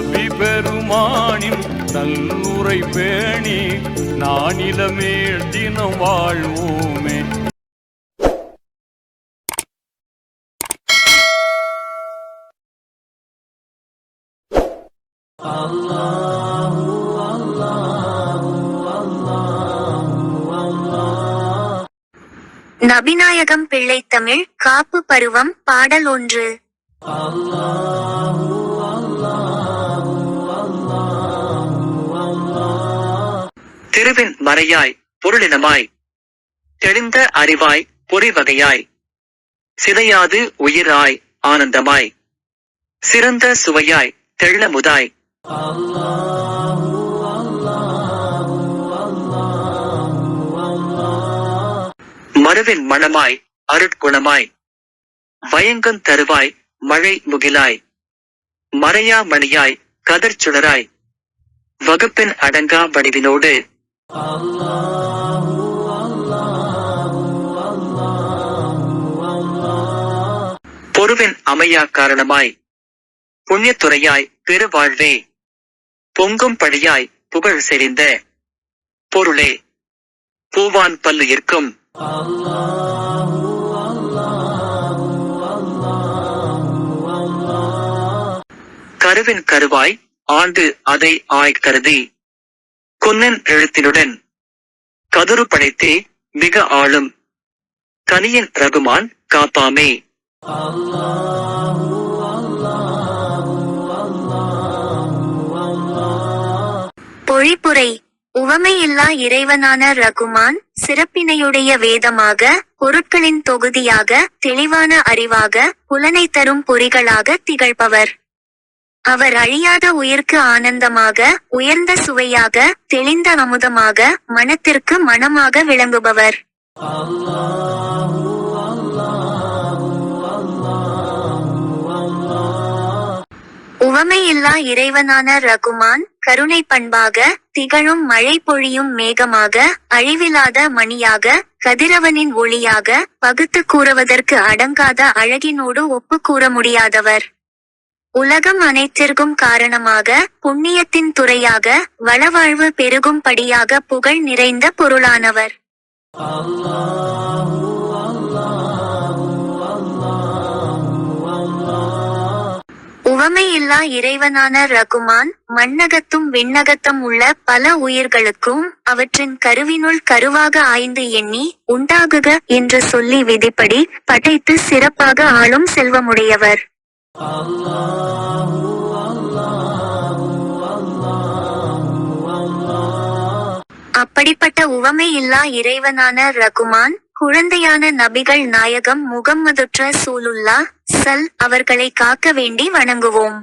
நபி பெருமானின் நல்லுரை பேணி நானிலமேல் தினம் வாழ்வோமே. நபிநாயகம் பிள்ளைத்தமிழ் காப்பு பருவம் பாடல் 1. திருவின் மறையாய் பொருளினமாய் தெளிந்த அறிவாய் பொறிவகையாய் சிதையாது உயிராய் ஆனந்தமாய் சிறந்த சுவையாய் தெள்ளமுதாய் மறுவின் மணமாய் அருட்குணமாய் வயங்கன் தருவாய் மழை முகிலாய் மறையா மணியாய் கதிர் சுடராய் வகுப்பின் அடங்கா வடிவினோடு பொருவின் அமையா காரணமாய் புண்ணியத்துறையாய் பெருவாழ்வே பொங்கும் படியாய் புகழ் செறிந்த பொருளே பூவான் பல்லுயிர்க்கும் கருவின் கருவாய் ஆண்டு அதை கருதி குன்னன் எழுத்தினுடன் கதுரு படைத்தே மிக ஆளும் கனியின் ரகுமான் காப்பாமே. பொழிப்புரை. உவமையில்லா இறைவனான ரகுமான் சிறப்பினையுடைய வேதமாக, பொருட்களின் தொகுதியாக, தெளிவான அறிவாக, புலனை தரும் பொறிகளாக திகழ்பவர். அவர் அழியாத உயிர்க்கு ஆனந்தமாக, உயர்ந்த சுவையாக, தெளிந்த அமுதமாக, மனத்திற்கு மணமாக விளங்குபவர். உவமையில்லா இறைவனான ரகுமான் கருணை பண்பாக, திகழும் மழை பொழியும் மேகமாக, அழிவிலாத மணியாக, கதிரவனின் ஒளியாக, பகுத்து கூறுவதற்கு அடங்காத அழகினோடு ஒப்பு கூற முடியாதவர். உலகம் அனைத்திற்கும் காரணமாக, புண்ணியத்தின் துறையாக, வளவாழ்வு பெருகும் படியாக புகழ் நிறைந்த பொருளானவர். உவமையில்லா இறைவனான ரகுமான் மண்ணகத்தும் விண்ணகத்தும் உள்ள பல உயிர்களுக்கும் அவற்றின் கருவினுள் கருவாக ஆய்ந்து எண்ணி உண்டாகுக என்று சொல்லி விதிப்படி படைத்து சிறப்பாக ஆளும் செல்வமுடையவர். அப்படிப்பட்ட உவமை இல்லா இறைவனான ரகுமான் குழந்தையான நபிகள் நாயகம் முகம்மதுற்ற சூலுல்லா அவர்களை காக்க வேண்டி வணங்குவோம்.